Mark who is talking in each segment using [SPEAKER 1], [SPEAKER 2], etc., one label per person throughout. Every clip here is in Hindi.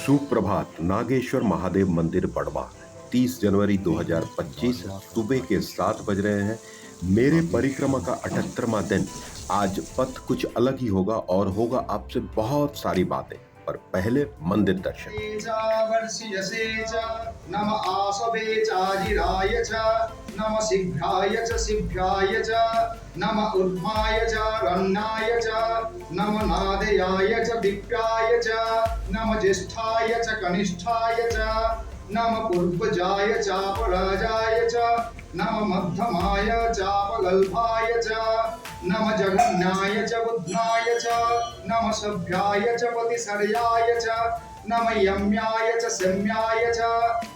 [SPEAKER 1] सुप्रभात। नागेश्वर महादेव मंदिर बड़वा 30 जनवरी 2025 सुबह के 7 बज रहे हैं। मेरे परिक्रमा का 78वां दिन। आज पथ कुछ अलग ही होगा और होगा आपसे बहुत सारी बातें, पर पहले मंदिर दर्शन।
[SPEAKER 2] नम आसवे चाजिराय च नम शीघ्राय च शिभ्याय च नम ऊर्ध्वाय च रन्नाय च नम नादयाय च दिव्याय च नम ज्येष्ठाय च कनिष्ठाय च नम पूर्वजाय चापराजाय च नम मध्यमाय चापगल्भाय च नम जघन्याय च बुध्नाय च नम सभ्याय च पतिसर्याय च नम यम्याय च सम्याय च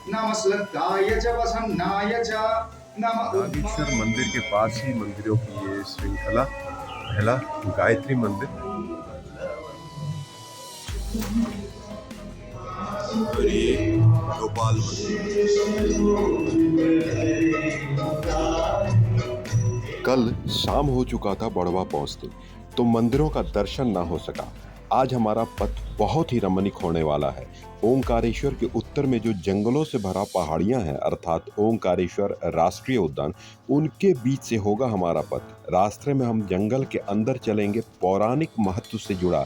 [SPEAKER 2] नम श्लद्धाय च वसन्नाय च नम
[SPEAKER 1] नागेश्वर मंदिर के पास ही मंदिरों की ये श्रृंखला। पहला गायत्री मंदिर और ये गोपाल मंदिर। कल शाम हो चुका था बड़वा पहुंचते, तो मंदिरों का दर्शन ना हो सका। आज हमारा पथ बहुत ही रमणीक होने वाला है। ओंकारेश्वर के उत्तर में जो जंगलों से भरा पहाड़ियां हैं, अर्थात ओंकारेश्वर राष्ट्रीय उद्यान, उनके बीच से होगा हमारा पथ। रास्ते में हम जंगल के अंदर चलेंगे, पौराणिक महत्व से जुड़ा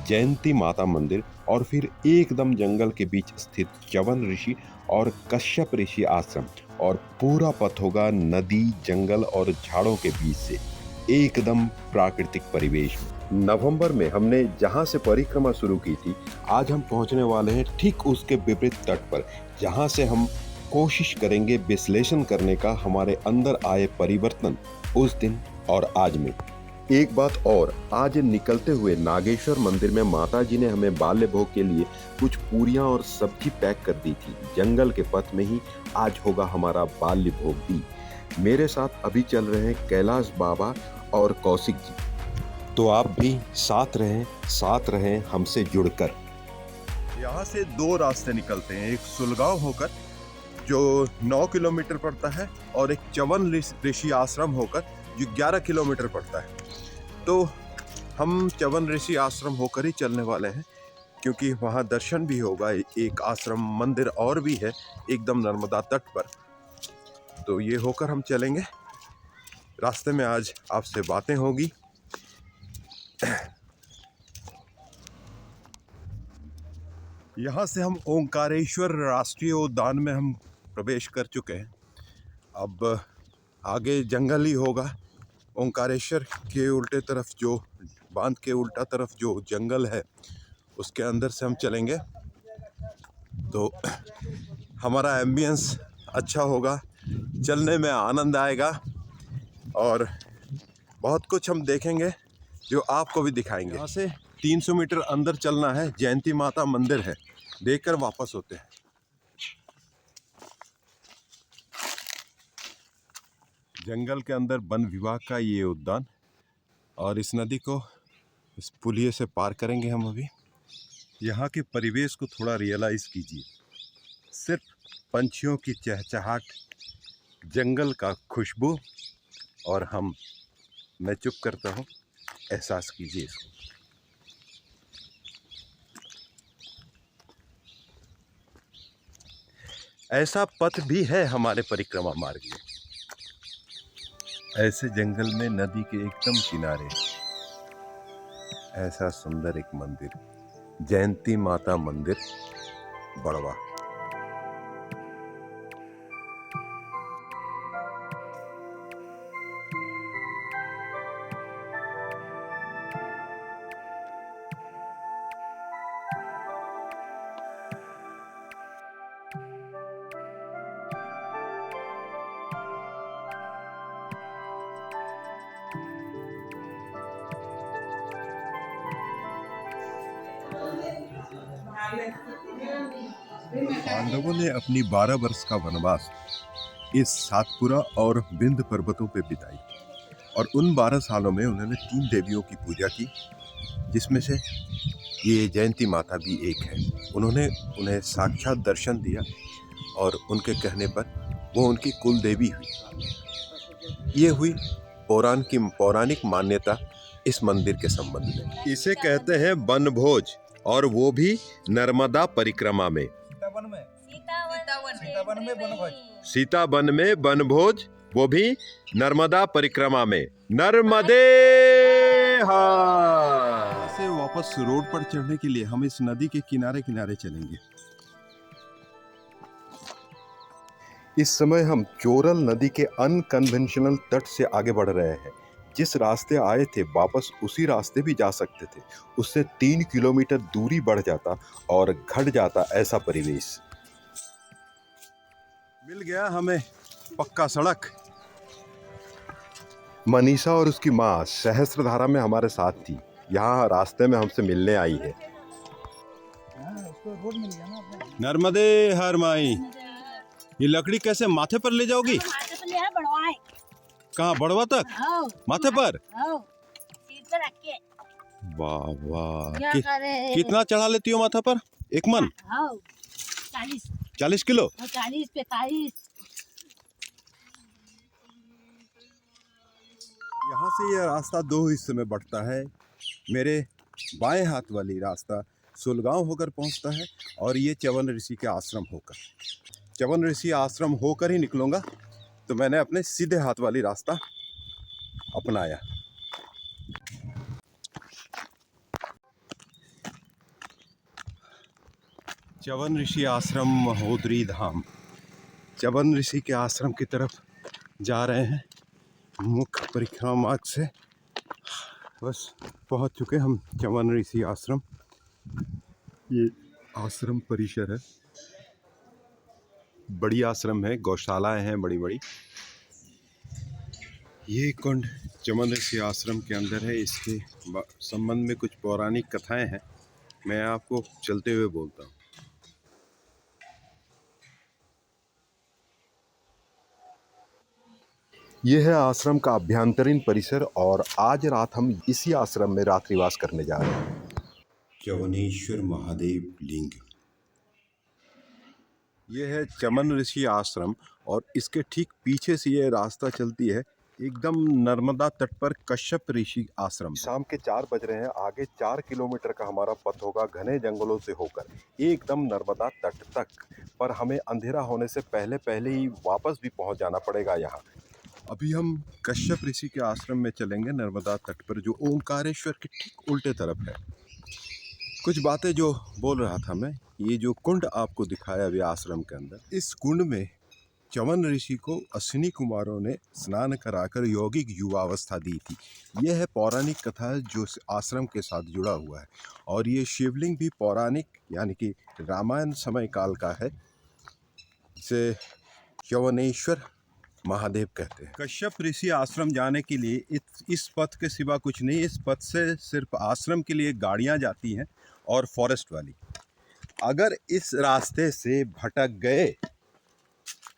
[SPEAKER 1] जयंती माता मंदिर, और फिर एकदम जंगल के बीच स्थित च्यवन ऋषि और कश्यप ऋषि आश्रम, और पूरा पथ होगा नदी, जंगल और झाड़ों के बीच से, एकदम प्राकृतिक परिवेश में। नवंबर में हमने जहां से परिक्रमा शुरू की थी, आज हम पहुंचने वाले हैं ठीक उसके विपरीत तट पर, जहां से हम कोशिश करेंगे विश्लेषण करने का हमारे अंदर आए परिवर्तन उस दिन और आज में। एक बात और, आज निकलते हुए नागेश्वर मंदिर में माता जी ने हमें बाल्य भोग के लिए कुछ पूरियां और सब्जी पैक कर दी थी। जंगल के पथ में ही आज होगा हमारा बाल्य भोग भी। मेरे साथ अभी चल रहे हैं कैलाश बाबा और कौशिक जी, तो आप भी साथ रहें हमसे जुड़कर। यहाँ से दो रास्ते निकलते हैं, एक सुलगांव होकर जो 9 किलोमीटर पड़ता है, और एक च्यवन ऋषि आश्रम होकर जो 11 किलोमीटर पड़ता है। तो हम च्यवन ऋषि आश्रम होकर ही चलने वाले हैं, क्योंकि वहाँ दर्शन भी होगा। एक आश्रम मंदिर और भी है एकदम नर्मदा तट पर, तो ये होकर हम चलेंगे। रास्ते में आज आपसे बातें होगी। यहाँ से हम ओंकारेश्वर राष्ट्रीय उद्यान में हम प्रवेश कर चुके हैं। अब आगे जंगल ही होगा। ओंकारेश्वर के उल्टे तरफ, जो बांध के उल्टा तरफ जो जंगल है, उसके अंदर से हम चलेंगे, तो हमारा एम्बियंस अच्छा होगा, चलने में आनंद आएगा, और बहुत कुछ हम देखेंगे जो आपको भी दिखाएंगे। यहाँ से 300 मीटर अंदर चलना है, जयंती माता मंदिर है, देखकर वापस होते हैं। जंगल के अंदर वन विभाग का ये उद्यान, और इस नदी को इस पुलिये से पार करेंगे हम अभी। यहाँ के परिवेश को थोड़ा रियलाइज कीजिए। सिर्फ पंछियों की चहचहाट, जंगल का खुशबू, और मैं चुप करता हूँ, एहसास कीजिए इसको। ऐसा पथ भी है हमारे परिक्रमा मार्ग में। ऐसे जंगल में नदी के एकदम किनारे ऐसा सुंदर एक मंदिर, जयंती माता मंदिर बड़वा। पांडवों ने अपनी 12 वर्ष का वनवास इस सातपुरा और विंध्य पर्वतों पे बिताई, और उन 12 सालों में उन्होंने 3 देवियों की पूजा की, जिसमें से ये जयंती माता भी एक है। उन्होंने उन्हें साक्षात दर्शन दिया, और उनके कहने पर वो उनकी कुल देवी हुई। ये हुई पौराणिक मान्यता इस मंदिर के संबंध में। इसे कहते हैं बनभोज, और वो भी नर्मदा परिक्रमा में। सीतावन में वनभोज, वो भी नर्मदा परिक्रमा में। नर्मदे हर से वापस रोड पर चढ़ने के लिए हम इस नदी के किनारे किनारे चलेंगे। इस समय हम चोरल नदी के अनकन्वेंशनल तट से आगे बढ़ रहे हैं। जिस रास्ते आए थे वापस उसी रास्ते भी जा सकते थे। उससे 3 किलोमीटर दूरी बढ़ जाता और घट जाता ऐसा परिवेश। मिल गया हमें पक्का सड़क। मनीषा और उसकी माँ सहस्त्रधारा में हमारे साथ थी। यहाँ रास्ते में हमसे मिलने आई है। नर्मदे हर माई, ये लकड़ी कैसे माथे पर ले जाओगी? कहाँ, बड़वा तक? माथे पर? वाह वाह, कितना चढ़ा लेती हो माथा पर? 1 मन? 40 किलो?
[SPEAKER 3] 40-45।
[SPEAKER 1] यहाँ से यह रास्ता 2 हिस्से में बढ़ता है। मेरे बाएं हाथ वाली रास्ता सुलगांव होकर पहुँचता है और ये च्यवन ऋषि के आश्रम होकर। च्यवन ऋषि आश्रम होकर ही निकलूंगा, तो मैंने अपने सीधे हाथ वाली रास्ता अपनाया। च्यवन ऋषि आश्रम, महोदरी धाम। च्यवन ऋषि के आश्रम की तरफ जा रहे हैं मुख्य परिक्रमा मार्ग से। बस पहुंच चुके हम च्यवन ऋषि आश्रम। ये आश्रम परिसर है, बड़ी आश्रम है, गौशालाएं हैं बड़ी बड़ी। ये कुंड च्यवन ऋषि आश्रम के अंदर है। इसके संबंध में कुछ पौराणिक कथाएं हैं, मैं आपको चलते हुए बोलता हूँ। यह है आश्रम का अभ्यंतरीण परिसर और आज रात हम इसी आश्रम में रात्रिवास करने जा रहे हैं। च्यवनेश्वर महादेव लिंग, यह है च्यवन ऋषि आश्रम और इसके ठीक पीछे से ये रास्ता चलती है एकदम नर्मदा तट पर कश्यप ऋषि आश्रम। शाम के 4 बज रहे हैं। आगे 4 किलोमीटर का हमारा पथ होगा घने जंगलों से होकर एकदम नर्मदा तट तक। पर हमें अंधेरा होने से पहले पहले ही वापस भी पहुंच जाना पड़ेगा यहाँ। अभी हम कश्यप ऋषि के आश्रम में चलेंगे नर्मदा तट पर, जो ओंकारेश्वर के ठीक उल्टे तरफ है। कुछ बातें जो बोल रहा था मैं, ये जो कुंड आपको दिखाया अभी आश्रम के अंदर, इस कुंड में च्यवन ऋषि को अश्विनी कुमारों ने स्नान कराकर यौगिक युवावस्था दी थी। यह है पौराणिक कथा जो आश्रम के साथ जुड़ा हुआ है। और ये शिवलिंग भी पौराणिक यानी कि रामायण समय काल का है, जिसे च्यवनेश्वर महादेव कहते हैं। कश्यप ऋषि आश्रम जाने के लिए इस पथ के सिवा कुछ नहीं। इस पथ से सिर्फ आश्रम के लिए गाड़ियां जाती हैं और फॉरेस्ट वाली। अगर इस रास्ते से भटक गए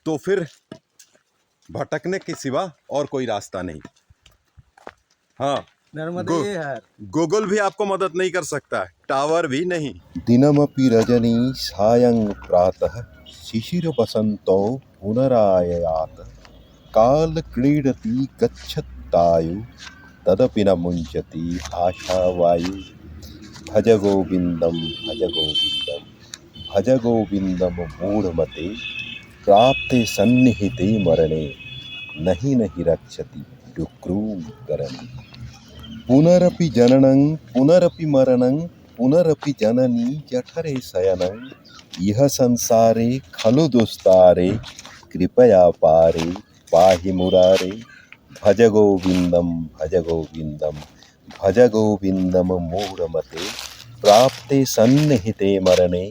[SPEAKER 1] तो फिर भटकने के सिवा और कोई रास्ता नहीं। हाँ, गूगल भी आपको मदद नहीं कर सकता है, टावर भी नहीं। दिनमपि रजनी सायं प्रातः शिशिर बसंतो पुनरायात काल क्रीडति गच्छतायु तदपि न मुंचति आशावायु भज गोविंदम भज गोविंदम भज गोविंदम मूढ़मते प्राप्ते सन्निहिते मरणे नहीं नहीं रक्षति डुक्रूं करणे पुनरपि जननं पुनरपि मरणं पुनरपि जननी जठरे शयनं यह संसारे खलु दुस्तारे कृपया पारे पाहि मुरारे भज गोविंदम भज गोविंदम भज गोविंदम मूढ़मते प्राप्ते सन्निहिते मरणे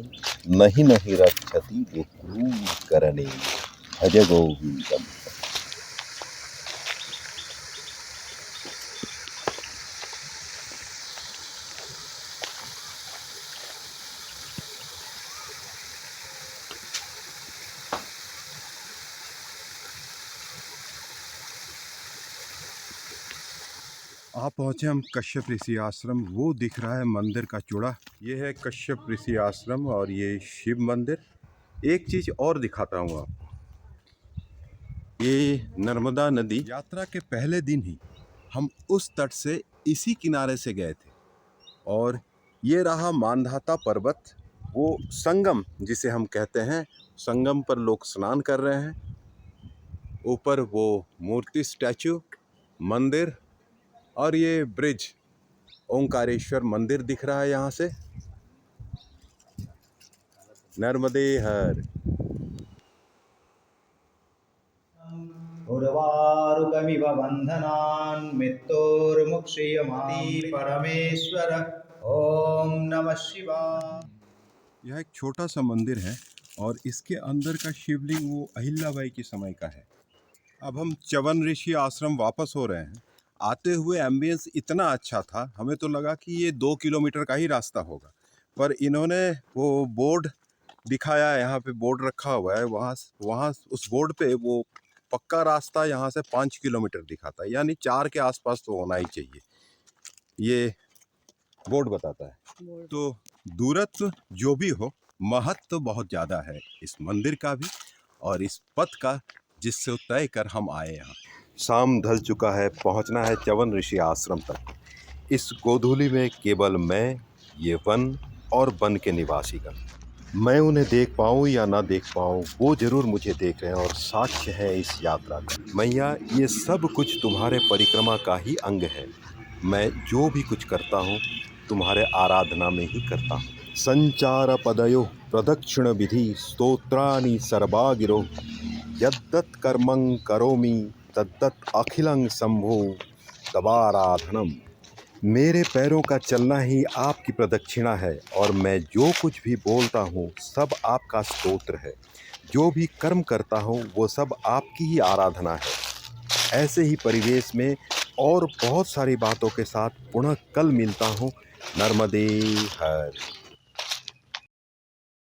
[SPEAKER 1] नहीं नहीं रक्षति डुक्रूं करणे भज गोविंदम। आप पहुँचे हम कश्यप ऋषि आश्रम। वो दिख रहा है मंदिर का चूड़ा, ये है कश्यप ऋषि आश्रम और ये शिव मंदिर। एक चीज़ और दिखाता हूँ आपको, ये नर्मदा नदी। यात्रा के पहले दिन ही हम उस तट से इसी किनारे से गए थे और ये रहा मानधाता पर्वत, वो संगम जिसे हम कहते हैं। संगम पर लोग स्नान कर रहे हैं। ऊपर वो मूर्ति, स्टैचू, मंदिर और ये ब्रिज, ओंकारेश्वर मंदिर दिख रहा है यहाँ से। नर्मदे हर।
[SPEAKER 2] उर्वारुकमिव बन्धनान् मृत्योर्मुक्षीयमाति परमेश्वर। ओम नमः शिवाय।
[SPEAKER 1] यह एक छोटा सा मंदिर है और इसके अंदर का शिवलिंग वो अहिल्याबाई के समय का है। अब हम च्यवन ऋषि आश्रम वापस हो रहे हैं। आते हुए एम्बियंस इतना अच्छा था, हमें तो लगा कि ये 2 किलोमीटर का ही रास्ता होगा, पर इन्होंने वो बोर्ड दिखाया, यहाँ पे बोर्ड रखा हुआ है, वहाँ उस बोर्ड पे वो पक्का रास्ता यहाँ से 5 किलोमीटर दिखाता है, यानी 4 के आसपास तो होना ही चाहिए, ये बोर्ड बताता है। तो दूरत्व जो भी हो, महत्व बहुत ज़्यादा है इस मंदिर का भी और इस पथ का जिससे तय कर हम आए यहाँ। शाम ढल चुका है, पहुँचना है च्यवन ऋषि आश्रम तक। इस गोधूली में केवल मैं, ये वन और वन के निवासीगण, मैं उन्हें देख पाऊँ या ना देख पाऊँ, वो जरूर मुझे देख रहे हैं और साक्ष्य है इस यात्रा का। मैया, ये सब कुछ तुम्हारे परिक्रमा का ही अंग है। मैं जो भी कुछ करता हूँ तुम्हारे आराधना में ही करता हूँ। संचार पदयो प्रदक्षिण विधि स्तोत्राणि सर्वागिरो यद्दत् कर्मं करोमि तद्दत् अखिलं शंभो तवाराधनम। मेरे पैरों का चलना ही आपकी प्रदक्षिणा है और मैं जो कुछ भी बोलता हूँ सब आपका स्तोत्र है। जो भी कर्म करता हूँ वो सब आपकी ही आराधना है। ऐसे ही परिवेश में और बहुत सारी बातों के साथ पुनः कल मिलता हूँ। नर्मदे हर।